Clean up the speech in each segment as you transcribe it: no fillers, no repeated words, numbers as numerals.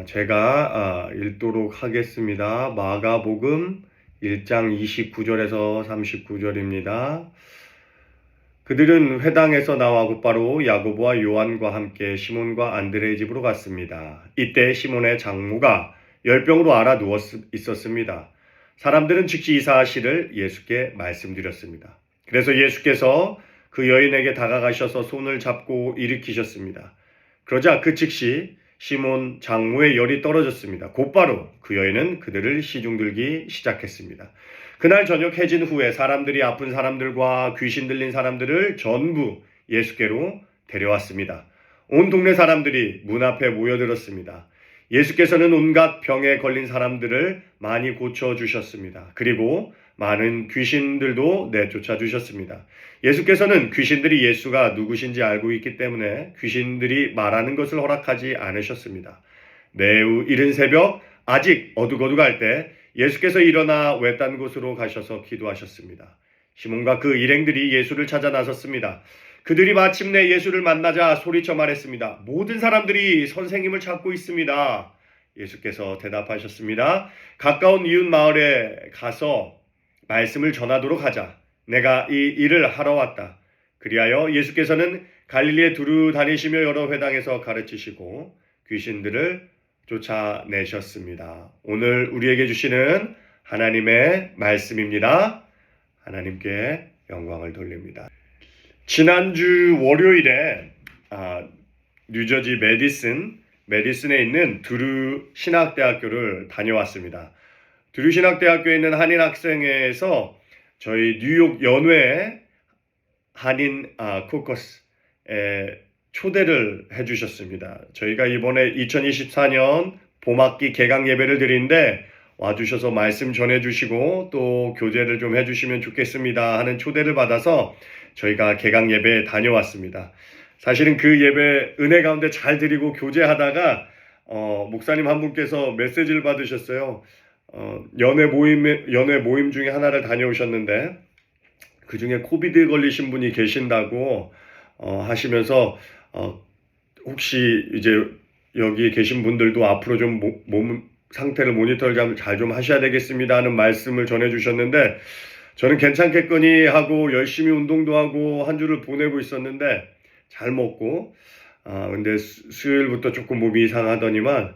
제가 읽도록 하겠습니다. 마가복음 1장 29절에서 39절입니다. 그들은 회당에서 나와 곧바로 야고보와 요한과 함께 시몬과 안드레의 집으로 갔습니다. 이때 시몬의 장모가 열병으로 앓아 누워 있었습니다. 사람들은 즉시 이 사실을 예수께 말씀드렸습니다. 그래서 예수께서 그 여인에게 다가가셔서 손을 잡고 일으키셨습니다. 그러자 그 즉시 시몬 장모의 열이 떨어졌습니다. 곧바로 그 여인은 그들을 시중들기 시작했습니다. 그날 저녁 해진 후에 사람들이 아픈 사람들과 귀신 들린 사람들을 전부 예수께로 데려왔습니다. 온 동네 사람들이 문 앞에 모여들었습니다. 예수께서는 온갖 병에 걸린 사람들을 많이 고쳐주셨습니다. 그리고 많은 귀신들도 내쫓아 주셨습니다. 예수께서는 귀신들이 예수가 누구신지 알고 있기 때문에 귀신들이 말하는 것을 허락하지 않으셨습니다. 매우 이른 새벽 아직 어둑어둑할 때 예수께서 일어나 외딴 곳으로 가셔서 기도하셨습니다. 시몬과 그 일행들이 예수를 찾아 나섰습니다. 그들이 마침내 예수를 만나자 소리쳐 말했습니다. 모든 사람들이 선생님을 찾고 있습니다. 예수께서 대답하셨습니다. 가까운 이웃 마을에 가서 말씀을 전하도록 하자. 내가 이 일을 하러 왔다. 그리하여 예수께서는 갈릴리에 두루 다니시며 여러 회당에서 가르치시고 귀신들을 쫓아내셨습니다. 오늘 우리에게 주시는 하나님의 말씀입니다. 하나님께 영광을 돌립니다. 지난주 월요일에 뉴저지 메디슨에 있는 두루 신학대학교를 다녀왔습니다. 두루 신학대학교에 있는 한인 학생회에서 저희 뉴욕 연회 한인 코커스에 초대를 해주셨습니다. 저희가 이번에 2024년 봄학기 개강 예배를 드리는데 와주셔서 말씀 전해주시고 또 교제를 좀 해주시면 좋겠습니다 하는 초대를 받아서 저희가 개강 예배에 다녀왔습니다. 사실은 그 예배 은혜 가운데 잘 드리고 교제하다가 목사님 한 분께서 메시지를 받으셨어요. 연애 모임 중에 하나를 다녀오셨는데 그 중에 코비드 걸리신 분이 계신다고 하시면서 혹시 이제 여기 계신 분들도 앞으로 좀 몸 상태를 모니터를 잘 좀 하셔야 되겠습니다 하는 말씀을 전해주셨는데 저는 괜찮겠거니 하고 열심히 운동도 하고 한 주를 보내고 있었는데 잘 먹고 근데 수요일부터 조금 몸이 이상하더니만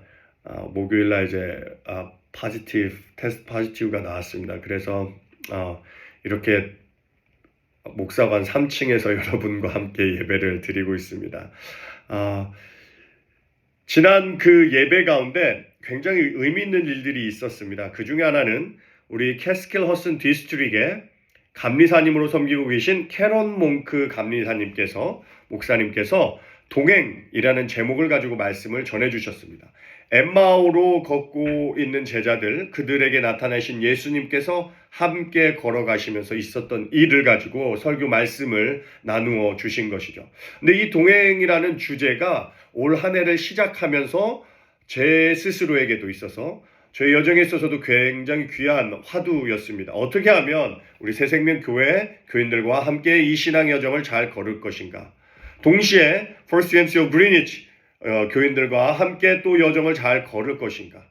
목요일날 이제 테스트 포지티브가 나왔습니다. 그래서 이렇게 목사관 3층에서 여러분과 함께 예배를 드리고 있습니다. 지난 그 예배 가운데 굉장히 의미 있는 일들이 있었습니다. 그 중에 하나는 우리 캐스킬 허슨 디스트릭의 감리사님으로 섬기고 계신 캐런 몽크 목사님께서 동행이라는 제목을 가지고 말씀을 전해주셨습니다. 엠마오로 걷고 있는 제자들, 그들에게 나타나신 예수님께서 함께 걸어가시면서 있었던 일을 가지고 설교 말씀을 나누어 주신 것이죠. 근데 이 동행이라는 주제가 올 한 해를 시작하면서 제 스스로에게도 있어서 저희 여정에 있어서도 굉장히 귀한 화두였습니다. 어떻게 하면 우리 새생명교회 교인들과 함께 이 신앙 여정을 잘 걸을 것인가. 동시에 First UMC of Greenwich 교인들과 함께 또 여정을 잘 걸을 것인가.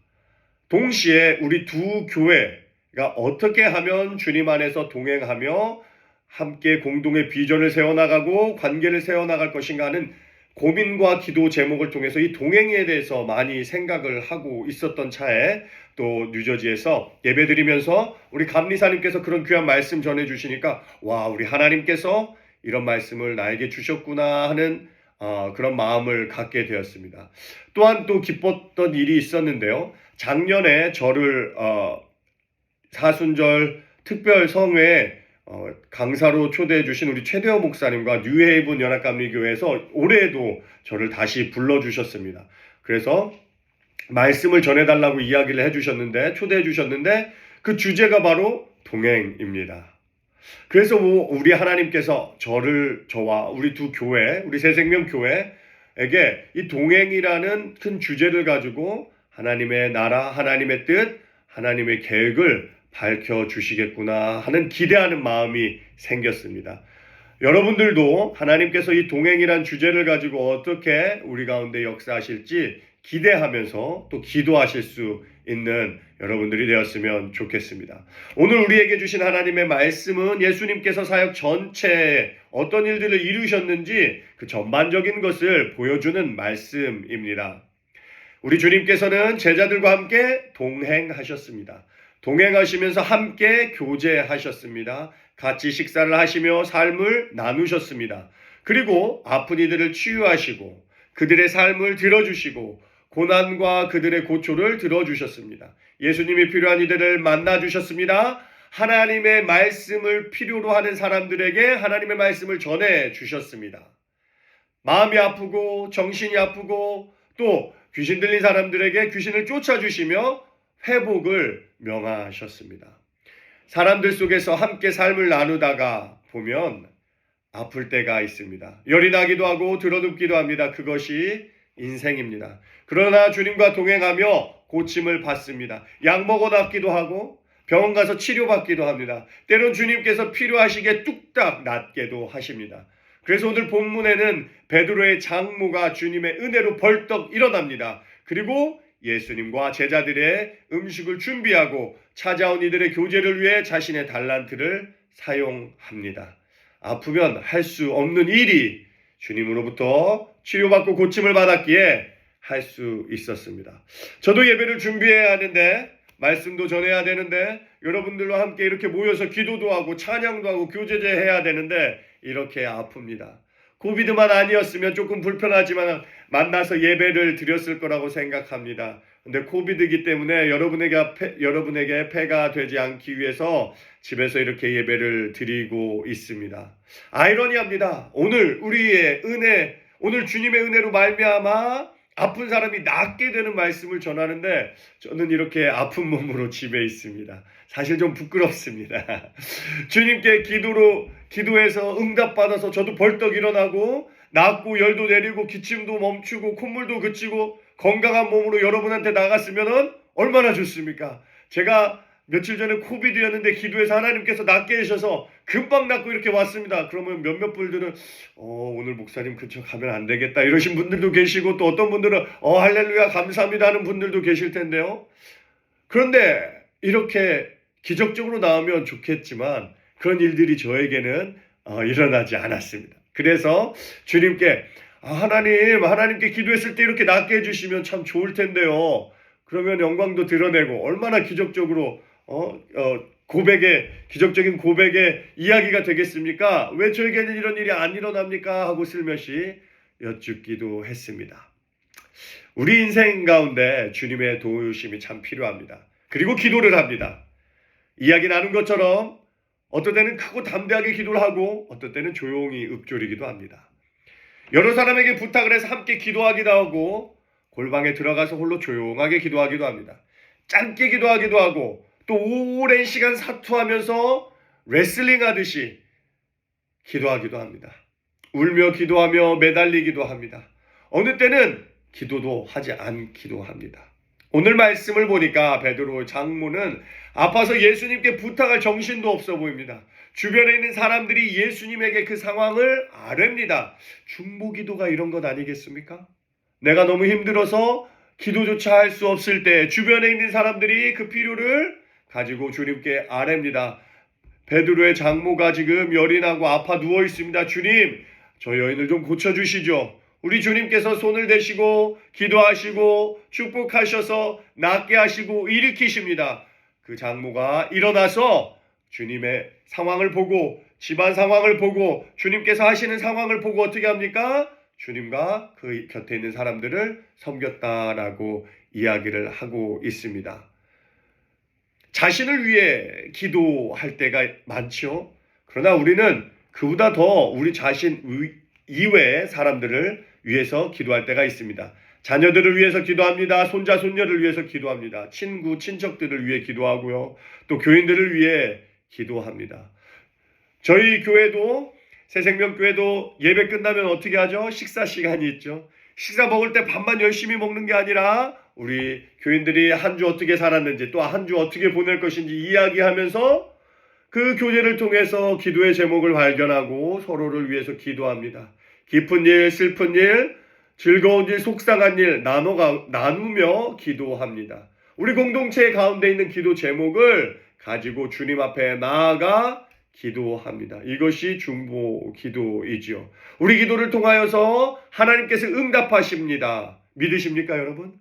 동시에 우리 두 교회가 어떻게 하면 주님 안에서 동행하며 함께 공동의 비전을 세워나가고 관계를 세워나갈 것인가 하는 고민과 기도 제목을 통해서 이 동행에 대해서 많이 생각을 하고 있었던 차에 또 뉴저지에서 예배드리면서 우리 감리사님께서 그런 귀한 말씀 전해주시니까 와, 우리 하나님께서 이런 말씀을 나에게 주셨구나 하는 그런 마음을 갖게 되었습니다. 또한 또 기뻤던 일이 있었는데요. 작년에 저를 사순절 특별 성회에 강사로 초대해 주신 우리 최대호 목사님과 뉴헤이븐 연합감리교회에서 올해도 저를 다시 불러주셨습니다. 그래서 말씀을 전해달라고 이야기를 해주셨는데 초대해 주셨는데 그 주제가 바로 동행입니다. 그래서 우리 하나님께서 저와 우리 두 교회, 우리 새생명교회에게 이 동행이라는 큰 주제를 가지고 하나님의 나라, 하나님의 뜻, 하나님의 계획을 밝혀주시겠구나 하는 기대하는 마음이 생겼습니다. 여러분들도 하나님께서 이 동행이란 주제를 가지고 어떻게 우리 가운데 역사하실지 기대하면서 또 기도하실 수 있는 여러분들이 되었으면 좋겠습니다. 오늘 우리에게 주신 하나님의 말씀은 예수님께서 사역 전체에 어떤 일들을 이루셨는지 그 전반적인 것을 보여주는 말씀입니다. 우리 주님께서는 제자들과 함께 동행하셨습니다. 동행하시면서 함께 교제하셨습니다. 같이 식사를 하시며 삶을 나누셨습니다. 그리고 아픈 이들을 치유하시고 그들의 삶을 들어주시고 고난과 그들의 고초를 들어주셨습니다. 예수님이 필요한 이들을 만나주셨습니다. 하나님의 말씀을 필요로 하는 사람들에게 하나님의 말씀을 전해주셨습니다. 마음이 아프고 정신이 아프고 또 귀신 들린 사람들에게 귀신을 쫓아주시며 회복을 명하셨습니다. 사람들 속에서 함께 삶을 나누다가 보면 아플 때가 있습니다. 열이 나기도 하고 드러눕기도 합니다. 그것이 인생입니다. 그러나 주님과 동행하며 고침을 받습니다. 약 먹어 낫기도 하고 병원 가서 치료받기도 합니다. 때론 주님께서 필요하시게 뚝딱 낫게도 하십니다. 그래서 오늘 본문에는 베드로의 장모가 주님의 은혜로 벌떡 일어납니다. 그리고 예수님과 제자들의 음식을 준비하고 찾아온 이들의 교제를 위해 자신의 달란트를 사용합니다. 아프면 할 수 없는 일이 주님으로부터 치료받고 고침을 받았기에 할 수 있었습니다. 저도 예배를 준비해야 하는데 말씀도 전해야 되는데 여러분들과 함께 이렇게 모여서 기도도 하고 찬양도 하고 교제도 해야 되는데 이렇게 아픕니다. 코비드만 아니었으면 조금 불편하지만 만나서 예배를 드렸을 거라고 생각합니다. 근데 코비드이기 때문에 여러분에게 폐가 되지 않기 위해서 집에서 이렇게 예배를 드리고 있습니다. 아이러니합니다. 오늘 우리의 은혜, 오늘 주님의 은혜로 말미암아 아픈 사람이 낫게 되는 말씀을 전하는데 저는 이렇게 아픈 몸으로 집에 있습니다. 사실 좀 부끄럽습니다. 주님께 기도해서 응답받아서 저도 벌떡 일어나고 낫고 열도 내리고 기침도 멈추고 콧물도 그치고 건강한 몸으로 여러분한테 나갔으면 얼마나 좋습니까? 제가 며칠 전에 코비드였는데 기도해서 하나님께서 낫게 해주셔서 금방 낫고 이렇게 왔습니다. 그러면 몇몇 분들은 오늘 목사님 그쪽 가면 안 되겠다 이러신 분들도 계시고 또 어떤 분들은 할렐루야 감사합니다 하는 분들도 계실 텐데요. 그런데 이렇게 기적적으로 나오면 좋겠지만 그런 일들이 저에게는 일어나지 않았습니다. 그래서 주님께 하나님께 기도했을 때 이렇게 낫게 해주시면 참 좋을 텐데요. 그러면 영광도 드러내고 얼마나 기적적으로 기적적인 고백의 이야기가 되겠습니까? 왜 저에게는 이런 일이 안 일어납니까? 하고 슬며시 여쭙기도 했습니다. 우리 인생 가운데 주님의 도우심이 참 필요합니다. 그리고 기도를 합니다. 이야기 나눈 것처럼 어떤 때는 크고 담대하게 기도를 하고 어떤 때는 조용히 읊조리기도 합니다. 여러 사람에게 부탁을 해서 함께 기도하기도 하고 골방에 들어가서 홀로 조용하게 기도하기도 합니다. 짧게 기도하기도 하고 또 오랜 시간 사투하면서 레슬링 하듯이 기도하기도 합니다. 울며 기도하며 매달리기도 합니다. 어느 때는 기도도 하지 않기도 합니다. 오늘 말씀을 보니까 베드로 장모는 아파서 예수님께 부탁할 정신도 없어 보입니다. 주변에 있는 사람들이 예수님에게 그 상황을 아뢰입니다. 중보기도가 이런 것 아니겠습니까? 내가 너무 힘들어서 기도조차 할 수 없을 때 주변에 있는 사람들이 그 필요를 가지고 주님께 아뢰입니다. 베드로의 장모가 지금 열이 나고 아파 누워 있습니다. 주님, 저 여인을 좀 고쳐주시죠. 우리 주님께서 손을 대시고 기도하시고 축복하셔서 낫게 하시고 일으키십니다. 그 장모가 일어나서 주님의 상황을 보고 집안 상황을 보고 주님께서 하시는 상황을 보고 어떻게 합니까? 주님과 그 곁에 있는 사람들을 섬겼다라고 이야기를 하고 있습니다. 자신을 위해 기도할 때가 많죠. 그러나 우리는 그보다 더 우리 자신 이외의 사람들을 위해서 기도할 때가 있습니다. 자녀들을 위해서 기도합니다. 손자, 손녀를 위해서 기도합니다. 친구, 친척들을 위해 기도하고요. 또 교인들을 위해 기도합니다. 저희 교회도 새생명교회도 예배 끝나면 어떻게 하죠? 식사 시간이 있죠. 식사 먹을 때 밥만 열심히 먹는 게 아니라 우리 교인들이 한 주 어떻게 살았는지 또 한 주 어떻게 보낼 것인지 이야기하면서 그 교제를 통해서 기도의 제목을 발견하고 서로를 위해서 기도합니다. 기쁜 일, 슬픈 일, 즐거운 일, 속상한 일 나누며 기도합니다. 우리 공동체 가운데 있는 기도 제목을 가지고 주님 앞에 나아가 기도합니다. 이것이 중보 기도이지요. 우리 기도를 통하여서 하나님께서 응답하십니다. 믿으십니까, 여러분?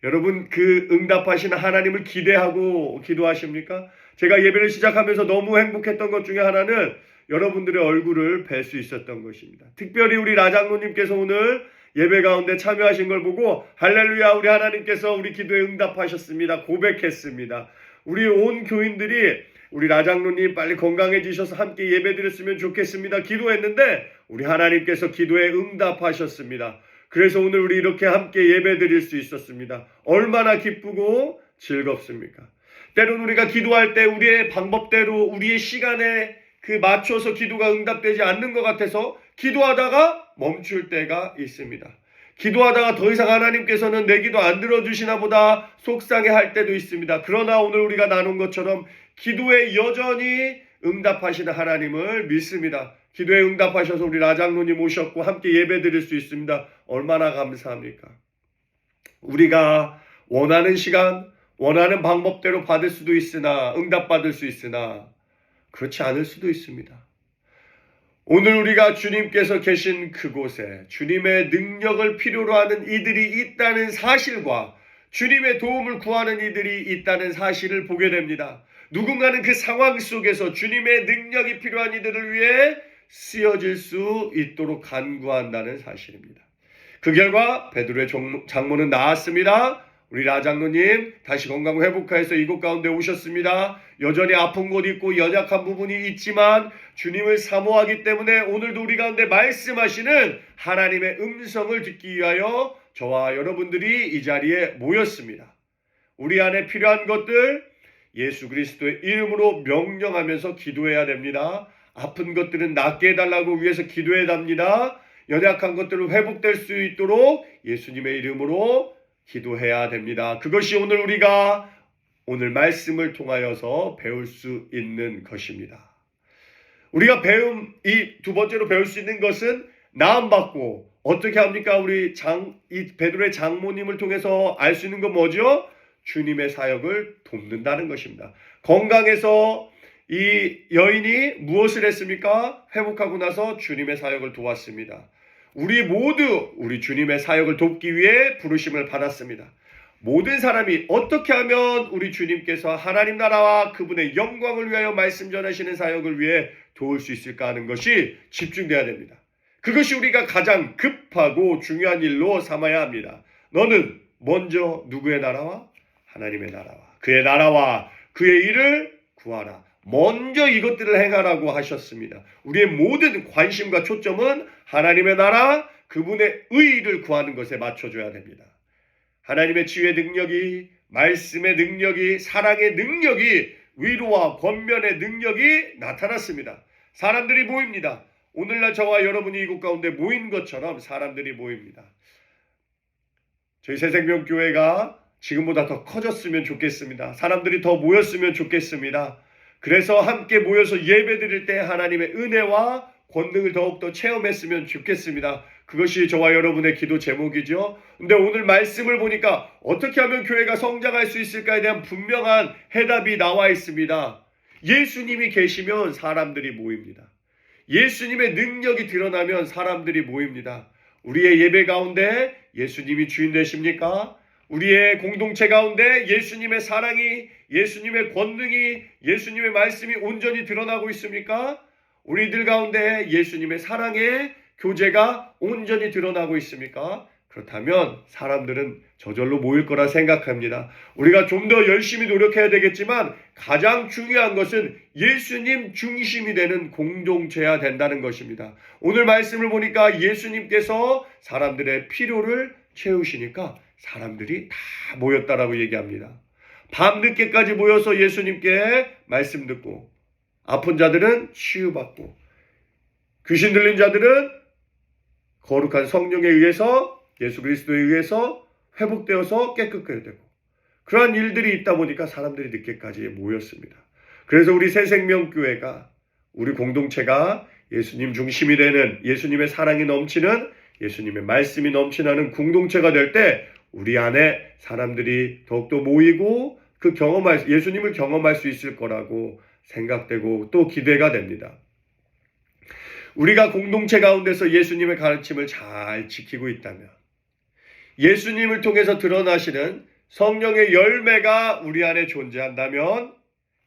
여러분, 그 응답하시는 하나님을 기대하고 기도하십니까? 제가 예배를 시작하면서 너무 행복했던 것 중에 하나는 여러분들의 얼굴을 뵐 수 있었던 것입니다. 특별히 우리 라장로님께서 오늘 예배 가운데 참여하신 걸 보고 할렐루야, 우리 하나님께서 우리 기도에 응답하셨습니다. 고백했습니다. 우리 온 교인들이 우리 라장로님 빨리 건강해지셔서 함께 예배드렸으면 좋겠습니다. 기도했는데 우리 하나님께서 기도에 응답하셨습니다. 그래서 오늘 우리 이렇게 함께 예배드릴 수 있었습니다. 얼마나 기쁘고 즐겁습니까? 때로는 우리가 기도할 때 우리의 방법대로 우리의 시간에 맞춰서 기도가 응답되지 않는 것 같아서 기도하다가 멈출 때가 있습니다. 기도하다가 더 이상 하나님께서는 내 기도 안 들어주시나 보다 속상해할 때도 있습니다. 그러나 오늘 우리가 나눈 것처럼 기도에 여전히 응답하시는 하나님을 믿습니다. 기도에 응답하셔서 우리 라장로님 오셨고 함께 예배드릴 수 있습니다. 얼마나 감사합니까? 우리가 원하는 시간, 원하는 방법대로 받을 수도 있으나 응답받을 수 있으나 그렇지 않을 수도 있습니다. 오늘 우리가 주님께서 계신 그곳에 주님의 능력을 필요로 하는 이들이 있다는 사실과 주님의 도움을 구하는 이들이 있다는 사실을 보게 됩니다. 누군가는 그 상황 속에서 주님의 능력이 필요한 이들을 위해 쓰여질 수 있도록 간구한다는 사실입니다. 그 결과 베드로의 장모는 나았습니다. 우리 라장로님 다시 건강 회복하여서 이곳 가운데 오셨습니다. 여전히 아픈 곳 있고 연약한 부분이 있지만 주님을 사모하기 때문에 오늘도 우리 가운데 말씀하시는 하나님의 음성을 듣기 위하여 저와 여러분들이 이 자리에 모였습니다. 우리 안에 필요한 것들 예수 그리스도의 이름으로 명령하면서 기도해야 됩니다. 아픈 것들은 낫게 해달라고 위해서 기도해야 합니다. 연약한 것들은 회복될 수 있도록 예수님의 이름으로 기도해야 됩니다. 그것이 우리가 오늘 말씀을 통하여서 배울 수 있는 것입니다. 우리가 이 두 번째로 배울 수 있는 것은 나음받고 어떻게 합니까? 이 베드로의 장모님을 통해서 알 수 있는 건 뭐죠? 주님의 사역을 돕는다는 것입니다. 건강해서 이 여인이 무엇을 했습니까? 회복하고 나서 주님의 사역을 도왔습니다. 우리 모두 우리 주님의 사역을 돕기 위해 부르심을 받았습니다. 모든 사람이 어떻게 하면 우리 주님께서 하나님 나라와 그분의 영광을 위하여 말씀 전하시는 사역을 위해 도울 수 있을까 하는 것이 집중돼야 됩니다. 그것이 우리가 가장 급하고 중요한 일로 삼아야 합니다. 너는 먼저 누구의 나라와? 하나님의 나라와 그의 나라와 그의 일을 구하라. 먼저 이것들을 행하라고 하셨습니다. 우리의 모든 관심과 초점은 하나님의 나라, 그분의 의의를 구하는 것에 맞춰줘야 됩니다. 하나님의 지혜의 능력이, 말씀의 능력이, 사랑의 능력이, 위로와 권면의 능력이 나타났습니다. 사람들이 모입니다. 오늘날 저와 여러분이 이곳 가운데 모인 것처럼 사람들이 모입니다. 저희 새생명교회가 지금보다 더 커졌으면 좋겠습니다. 사람들이 더 모였으면 좋겠습니다. 그래서 함께 모여서 예배드릴 때 하나님의 은혜와 권능을 더욱더 체험했으면 좋겠습니다. 그것이 저와 여러분의 기도 제목이죠. 근데 오늘 말씀을 보니까 어떻게 하면 교회가 성장할 수 있을까에 대한 분명한 해답이 나와 있습니다. 예수님이 계시면 사람들이 모입니다. 예수님의 능력이 드러나면 사람들이 모입니다. 우리의 예배 가운데 예수님이 주인 되십니까? 우리의 공동체 가운데 예수님의 사랑이, 예수님의 권능이, 예수님의 말씀이 온전히 드러나고 있습니까? 우리들 가운데 예수님의 사랑의 교제가 온전히 드러나고 있습니까? 그렇다면 사람들은 저절로 모일 거라 생각합니다. 우리가 좀 더 열심히 노력해야 되겠지만 가장 중요한 것은 예수님 중심이 되는 공동체야 된다는 것입니다. 오늘 말씀을 보니까 예수님께서 사람들의 필요를 채우시니까 사람들이 다 모였다라고 얘기합니다. 밤늦게까지 모여서 예수님께 말씀 듣고 아픈 자들은 치유받고 귀신 들린 자들은 거룩한 성령에 의해서 예수 그리스도에 의해서 회복되어서 깨끗하게 되고 그러한 일들이 있다 보니까 사람들이 늦게까지 모였습니다. 그래서 우리 새생명교회가 우리 공동체가 예수님 중심이 되는 예수님의 사랑이 넘치는 예수님의 말씀이 넘쳐나는 공동체가 될 때 우리 안에 사람들이 더욱더 모이고 예수님을 경험할 수 있을 거라고 생각되고 또 기대가 됩니다. 우리가 공동체 가운데서 예수님의 가르침을 잘 지키고 있다면, 예수님을 통해서 드러나시는 성령의 열매가 우리 안에 존재한다면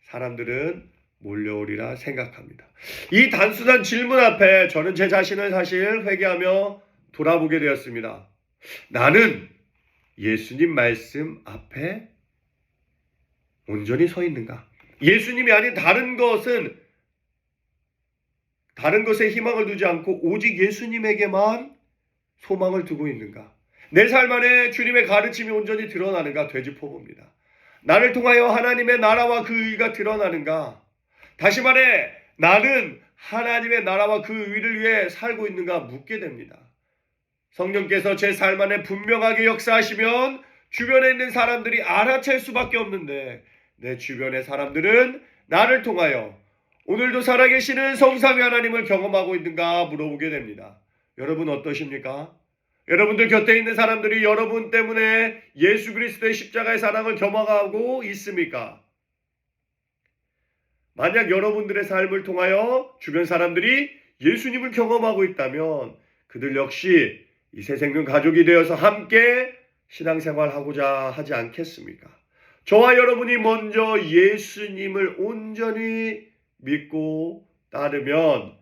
사람들은 몰려오리라 생각합니다. 이 단순한 질문 앞에 저는 제 자신을 사실 회개하며 돌아보게 되었습니다. 나는 예수님 말씀 앞에 온전히 서 있는가? 예수님이 아닌 다른 것에 희망을 두지 않고 오직 예수님에게만 소망을 두고 있는가? 내 삶 안에 주님의 가르침이 온전히 드러나는가 되짚어봅니다. 나를 통하여 하나님의 나라와 그 의가 드러나는가? 다시 말해 나는 하나님의 나라와 그 의를 위해 살고 있는가 묻게 됩니다. 성령께서 제 삶 안에 분명하게 역사하시면 주변에 있는 사람들이 알아챌 수밖에 없는데, 내 주변의 사람들은 나를 통하여 오늘도 살아계시는 성삼위 하나님을 경험하고 있는가 물어보게 됩니다. 여러분 어떠십니까? 여러분들 곁에 있는 사람들이 여러분 때문에 예수 그리스도의 십자가의 사랑을 경험하고 있습니까? 만약 여러분들의 삶을 통하여 주변 사람들이 예수님을 경험하고 있다면 그들 역시 이 새 생명 가족이 되어서 함께 신앙생활하고자 하지 않겠습니까? 저와 여러분이 먼저 예수님을 온전히 믿고 따르면,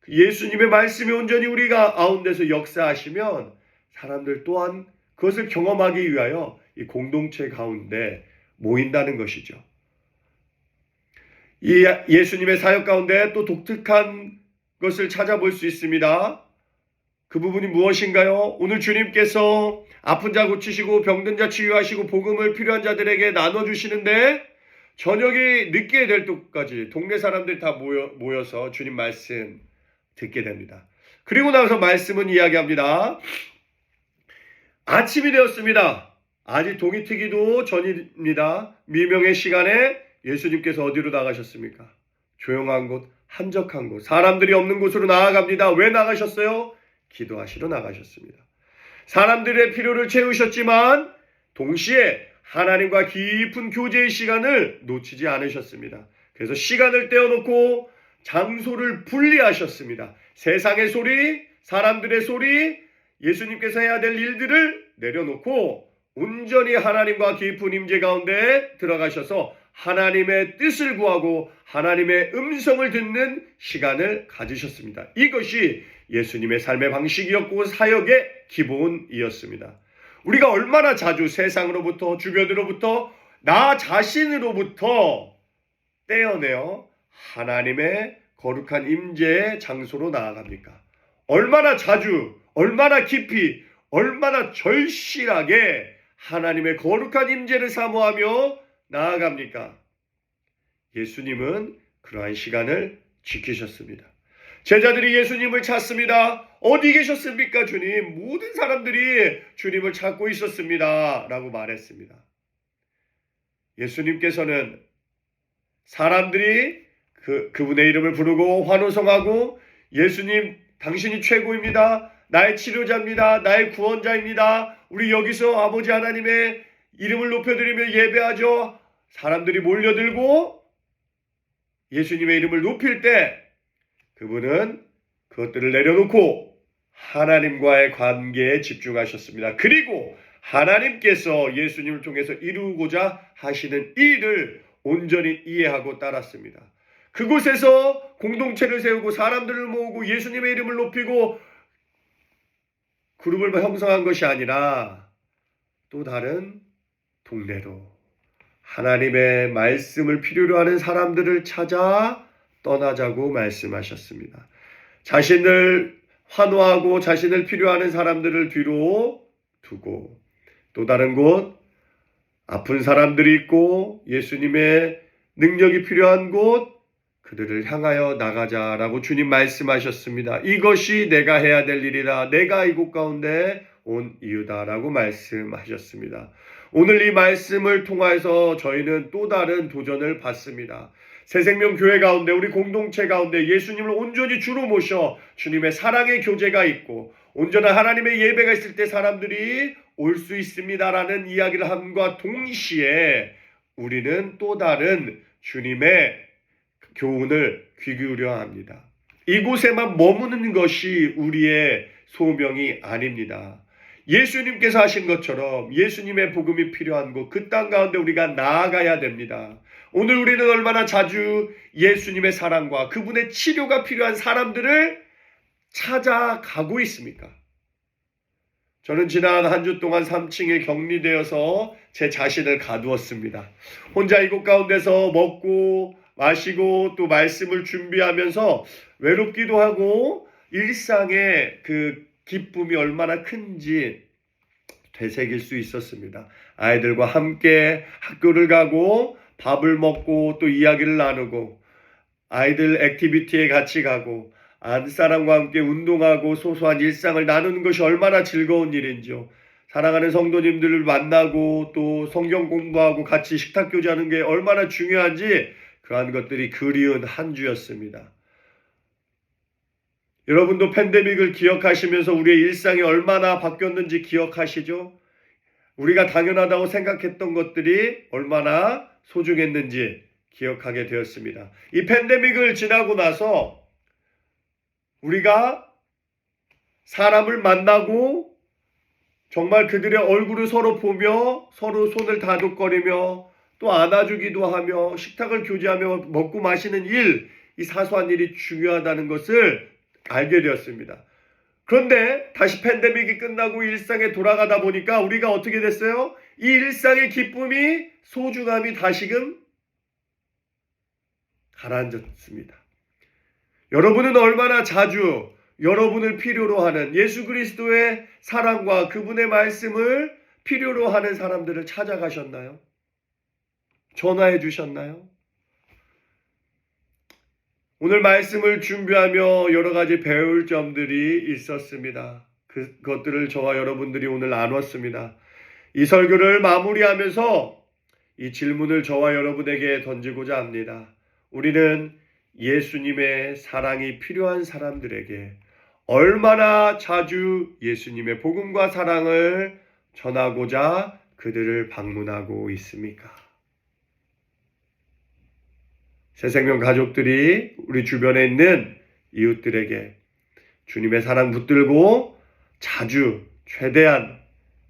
예수님의 말씀이 온전히 우리가 가운데서 역사하시면 사람들 또한 그것을 경험하기 위하여 이 공동체 가운데 모인다는 것이죠. 이 예수님의 사역 가운데 또 독특한 것을 찾아볼 수 있습니다. 그 부분이 무엇인가요? 오늘 주님께서 아픈 자 고치시고 병든 자 치유하시고 복음을 필요한 자들에게 나눠주시는데, 저녁이 늦게 될 때까지 동네 사람들이 다 모여서 주님 말씀 듣게 됩니다. 그리고 나서 말씀은 이야기합니다. 아침이 되었습니다. 아직 동이 트기도 전입니다. 미명의 시간에 예수님께서 어디로 나가셨습니까? 조용한 곳, 한적한 곳, 사람들이 없는 곳으로 나아갑니다. 왜 나가셨어요? 기도하시러 나가셨습니다. 사람들의 필요를 채우셨지만 동시에 하나님과 깊은 교제의 시간을 놓치지 않으셨습니다. 그래서 시간을 떼어놓고 장소를 분리하셨습니다. 세상의 소리, 사람들의 소리, 예수님께서 해야 될 일들을 내려놓고 온전히 하나님과 깊은 임재 가운데 들어가셔서 하나님의 뜻을 구하고 하나님의 음성을 듣는 시간을 가지셨습니다. 이것이 예수님의 삶의 방식이었고 사역의 기본이었습니다. 우리가 얼마나 자주 세상으로부터, 주변으로부터, 나 자신으로부터 떼어내어 하나님의 거룩한 임재의 장소로 나아갑니까? 얼마나 자주, 얼마나 깊이, 얼마나 절실하게 하나님의 거룩한 임재를 사모하며 나아갑니까? 예수님은 그러한 시간을 지키셨습니다. 제자들이 예수님을 찾습니다. 어디 계셨습니까, 주님? 모든 사람들이 주님을 찾고 있었습니다. 라고 말했습니다. 예수님께서는 사람들이 그분의 이름을 부르고 환호성하고, 예수님 당신이 최고입니다. 나의 치료자입니다. 나의 구원자입니다. 우리 여기서 아버지 하나님의 이름을 높여드리며 예배하죠. 사람들이 몰려들고 예수님의 이름을 높일 때 그분은 그것들을 내려놓고 하나님과의 관계에 집중하셨습니다. 그리고 하나님께서 예수님을 통해서 이루고자 하시는 일을 온전히 이해하고 따랐습니다. 그곳에서 공동체를 세우고 사람들을 모으고 예수님의 이름을 높이고 그룹을 형성한 것이 아니라 또 다른 동네로 하나님의 말씀을 필요로 하는 사람들을 찾아 떠나자고 말씀하셨습니다. 자신을 환호하고 자신을 필요하는 사람들을 뒤로 두고 또 다른 곳, 아픈 사람들이 있고 예수님의 능력이 필요한 곳, 그들을 향하여 나가자라고 주님 말씀하셨습니다. 이것이 내가 해야 될 일이라, 내가 이곳 가운데 온 이유다라고 말씀하셨습니다. 오늘 이 말씀을 통해서 저희는 또 다른 도전을 받습니다. 새생명교회 가운데, 우리 공동체 가운데 예수님을 온전히 주로 모셔 주님의 사랑의 교제가 있고 온전한 하나님의 예배가 있을 때 사람들이 올 수 있습니다라는 이야기를 함과 동시에 우리는 또 다른 주님의 교훈을 귀 기울여야 합니다. 이곳에만 머무는 것이 우리의 소명이 아닙니다. 예수님께서 하신 것처럼 예수님의 복음이 필요한 곳, 그 땅 가운데 우리가 나아가야 됩니다. 오늘 우리는 얼마나 자주 예수님의 사랑과 그분의 치료가 필요한 사람들을 찾아가고 있습니까? 저는 지난 한 주 동안 3층에 격리되어서 제 자신을 가두었습니다. 혼자 이곳 가운데서 먹고 마시고 또 말씀을 준비하면서 외롭기도 하고 일상의 그 기쁨이 얼마나 큰지 되새길 수 있었습니다. 아이들과 함께 학교를 가고 밥을 먹고 또 이야기를 나누고 아이들 액티비티에 같이 가고 안사람과 함께 운동하고 소소한 일상을 나누는 것이 얼마나 즐거운 일인지요. 사랑하는 성도님들을 만나고 또 성경 공부하고 같이 식탁 교제하는 게 얼마나 중요한지 그러한 것들이 그리운 한 주였습니다. 여러분도 팬데믹을 기억하시면서 우리의 일상이 얼마나 바뀌었는지 기억하시죠? 우리가 당연하다고 생각했던 것들이 얼마나 소중했는지 기억하게 되었습니다. 이 팬데믹을 지나고 나서 우리가 사람을 만나고 정말 그들의 얼굴을 서로 보며 서로 손을 다독거리며 또 안아주기도 하며 식탁을 교제하며 먹고 마시는 일, 이 사소한 일이 중요하다는 것을 알게 되었습니다. 그런데 다시 팬데믹이 끝나고 일상에 돌아가다 보니까 우리가 어떻게 됐어요? 이 일상의 기쁨이, 소중함이 다시금 가라앉았습니다. 여러분은 얼마나 자주 여러분을 필요로 하는 예수 그리스도의 사랑과 그분의 말씀을 필요로 하는 사람들을 찾아가셨나요? 전화해 주셨나요? 오늘 말씀을 준비하며 여러 가지 배울 점들이 있었습니다. 그것들을 저와 여러분들이 오늘 나눴습니다. 이 설교를 마무리하면서 이 질문을 저와 여러분에게 던지고자 합니다. 우리는 예수님의 사랑이 필요한 사람들에게 얼마나 자주 예수님의 복음과 사랑을 전하고자 그들을 방문하고 있습니까? 새생명 가족들이 우리 주변에 있는 이웃들에게 주님의 사랑 붙들고 자주 최대한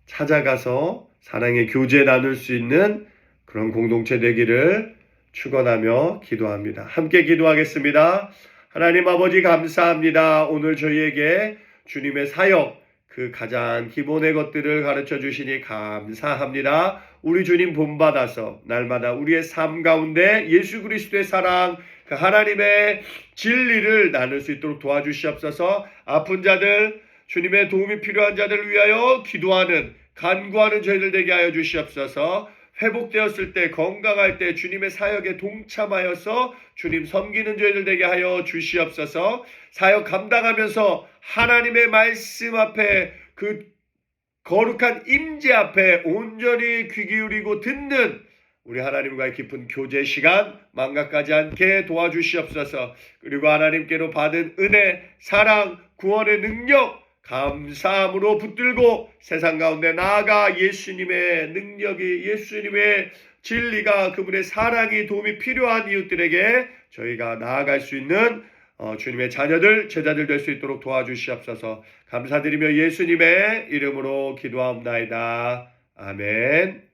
찾아가서 사랑의 교제 나눌 수 있는 그런 공동체 되기를 축원하며 기도합니다. 함께 기도하겠습니다. 하나님 아버지 감사합니다. 오늘 저희에게 주님의 사역, 그 가장 기본의 것들을 가르쳐 주시니 감사합니다. 우리 주님 본받아서 날마다 우리의 삶 가운데 예수 그리스도의 사랑, 그 하나님의 진리를 나눌 수 있도록 도와주시옵소서. 아픈 자들, 주님의 도움이 필요한 자들을 위하여 기도하는, 간구하는 저희들 되게 하여 주시옵소서. 회복되었을 때, 건강할 때 주님의 사역에 동참하여서 주님 섬기는 저희들 되게 하여 주시옵소서. 사역 감당하면서 하나님의 말씀 앞에, 그 거룩한 임재 앞에 온전히 귀 기울이고 듣는 우리 하나님과의 깊은 교제 시간 망각하지 않게 도와주시옵소서. 그리고 하나님께로 받은 은혜, 사랑, 구원의 능력 감사함으로 붙들고 세상 가운데 나아가 예수님의 능력이, 예수님의 진리가, 그분의 사랑이, 도움이 필요한 이웃들에게 저희가 나아갈 수 있는 주님의 자녀들, 제자들 될 수 있도록 도와주시옵소서. 감사드리며 예수님의 이름으로 기도하옵나이다. 아멘.